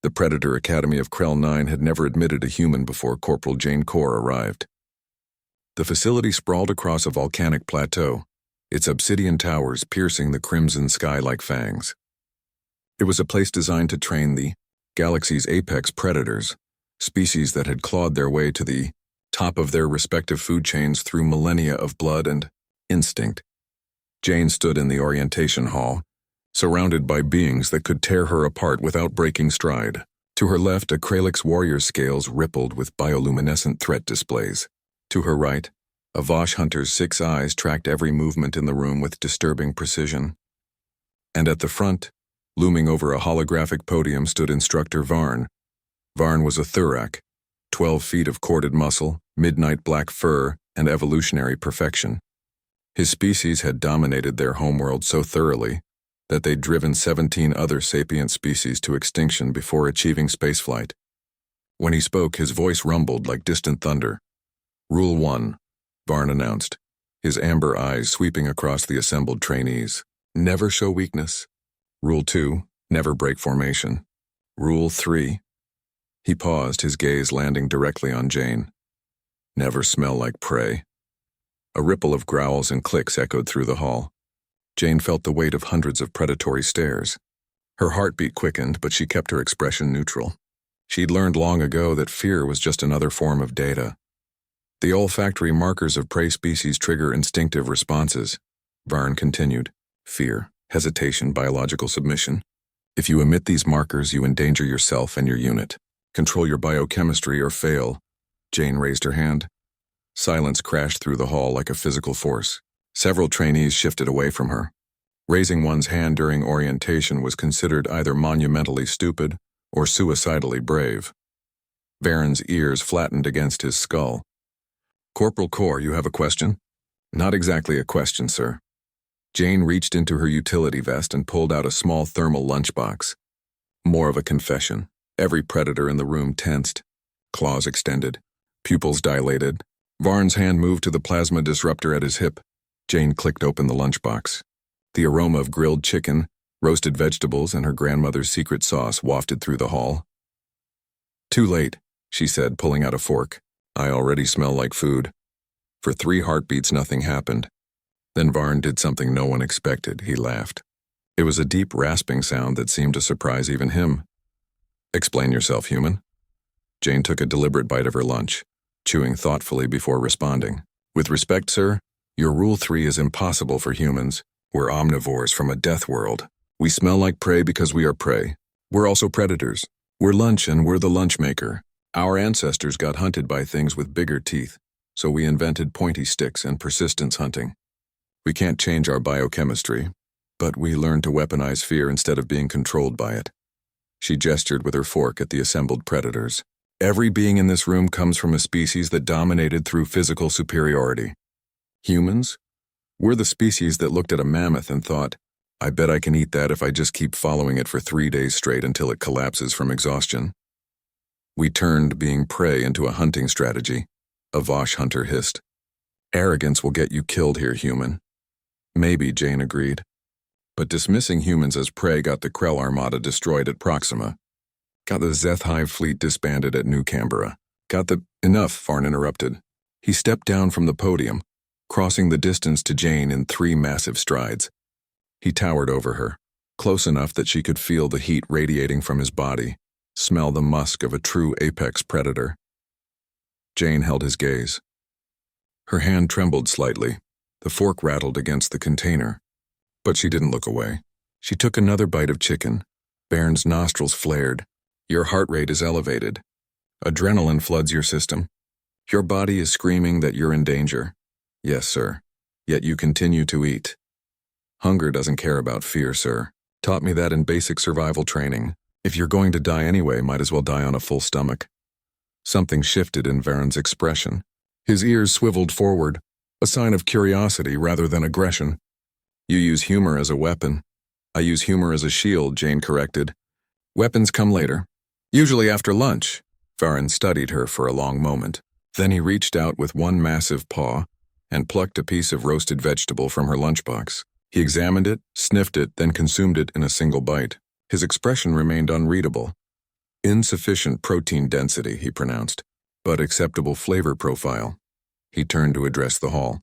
The Predator Academy of Krell 9 had never admitted a human before Corporal Jane Core arrived. The facility sprawled across a volcanic plateau, its obsidian towers piercing the crimson sky like fangs. It was a place designed to train the galaxy's apex predators, species that had clawed their way to the top of their respective food chains through millennia of blood and instinct. Jane stood in the orientation hall, surrounded by beings that could tear her apart without breaking stride. To her left, a Kralix warrior's scales rippled with bioluminescent threat displays. To her right, a Vosh hunter's 6 eyes tracked every movement in the room with disturbing precision. And at the front, looming over a holographic podium, stood Instructor Varn. Varn was a Thurak, 12 feet of corded muscle, midnight black fur, and evolutionary perfection. His species had dominated their homeworld so thoroughly that they'd driven 17 other sapient species to extinction before achieving spaceflight. When he spoke, his voice rumbled like distant thunder. Rule 1, Varn announced, his amber eyes sweeping across the assembled trainees. Never show weakness. Rule 2, never break formation. Rule 3. He paused, his gaze landing directly on Jane. Never smell like prey. A ripple of growls and clicks echoed through the hall. Jane felt the weight of hundreds of predatory stares. Her heartbeat quickened, but she kept her expression neutral. She'd learned long ago that fear was just another form of data. The olfactory markers of prey species trigger instinctive responses. Varn continued. Fear, hesitation, biological submission. If you emit these markers, you endanger yourself and your unit. Control your biochemistry or fail. Jane raised her hand. Silence crashed through the hall like a physical force. Several trainees shifted away from her. Raising one's hand during orientation was considered either monumentally stupid or suicidally brave. Varen's ears flattened against his skull. Corporal Core, you have a question? Not exactly a question, sir. Jane reached into her utility vest and pulled out a small thermal lunchbox. More of a confession. Every predator in the room tensed, claws extended, pupils dilated. Varn's hand moved to the plasma disruptor at his hip. Jane clicked open the lunchbox. The aroma of grilled chicken, roasted vegetables, and her grandmother's secret sauce wafted through the hall. Too late, she said, pulling out a fork. I already smell like food. For 3 heartbeats, nothing happened. Then Varn did something no one expected. He laughed. It was a deep, rasping sound that seemed to surprise even him. Explain yourself, human. Jane took a deliberate bite of her lunch, chewing thoughtfully before responding. With respect, sir, your Rule 3 is impossible for humans. We're omnivores from a death world. We smell like prey because we are prey. We're also predators. We're lunch and we're the lunch maker. Our ancestors got hunted by things with bigger teeth, so we invented pointy sticks and persistence hunting. We can't change our biochemistry, but we learned to weaponize fear instead of being controlled by it. She gestured with her fork at the assembled predators. Every being in this room comes from a species that dominated through physical superiority. Humans? We're the species that looked at a mammoth and thought, I bet I can eat that if I just keep following it for 3 days straight until it collapses from exhaustion. We turned being prey into a hunting strategy, a Vosh hunter hissed. Arrogance will get you killed here, human. Maybe, Jane agreed. But dismissing humans as prey got the Krell Armada destroyed at Proxima. Got the Zeth Hive fleet disbanded at New Canberra. Enough, Varn interrupted. He stepped down from the podium, crossing the distance to Jane in 3 massive strides. He towered over her, close enough that she could feel the heat radiating from his body, smell the musk of a true apex predator. Jane held his gaze. Her hand trembled slightly. The fork rattled against the container. But she didn't look away. She took another bite of chicken. Bairn's nostrils flared. Your heart rate is elevated. Adrenaline floods your system. Your body is screaming that you're in danger. Yes, sir. Yet you continue to eat. Hunger doesn't care about fear, sir. Taught me that in basic survival training. If you're going to die anyway, might as well die on a full stomach. Something shifted in Varen's expression. His ears swiveled forward, a sign of curiosity rather than aggression. You use humor as a weapon. I use humor as a shield, Jane corrected. Weapons come later. Usually after lunch. Varen studied her for a long moment. Then he reached out with one massive paw and plucked a piece of roasted vegetable from her lunchbox. He examined it, sniffed it, then consumed it in a single bite. His expression remained unreadable. Insufficient protein density, he pronounced, but acceptable flavor profile. He turned to address the hall.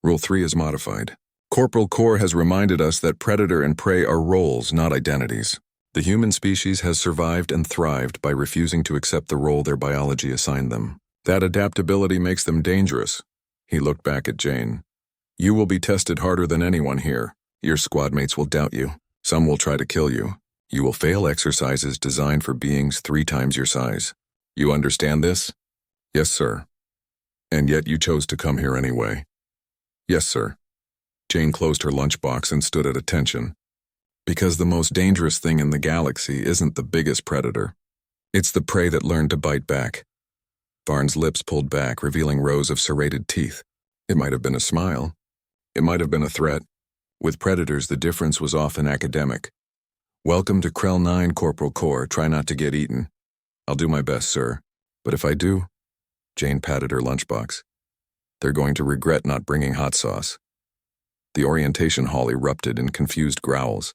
Rule 3 is modified. Corporal Core has reminded us that predator and prey are roles, not identities. The human species has survived and thrived by refusing to accept the role their biology assigned them. That adaptability makes them dangerous. He looked back at Jane. You will be tested harder than anyone here. Your squad mates will doubt you. Some will try to kill you. You will fail exercises designed for beings 3 times your size. You understand this? Yes, sir. And yet you chose to come here anyway. Yes, sir. Jane closed her lunchbox and stood at attention. Because the most dangerous thing in the galaxy isn't the biggest predator. It's the prey that learned to bite back. Varn's lips pulled back, revealing rows of serrated teeth. It might have been a smile. It might have been a threat. With predators, the difference was often academic. Welcome to Krell 9, Corporal Core. Try not to get eaten. I'll do my best, sir. But if I do, Jane patted her lunchbox. They're going to regret not bringing hot sauce. The orientation hall erupted in confused growls,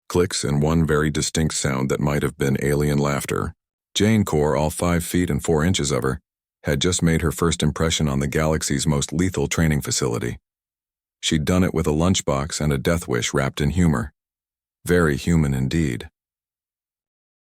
clicks, and one very distinct sound that might have been alien laughter. Jane Core, all 5 feet and 4 inches of her, had just made her first impression on the galaxy's most lethal training facility. She'd done it with a lunchbox and a death wish wrapped in humor. Very human indeed.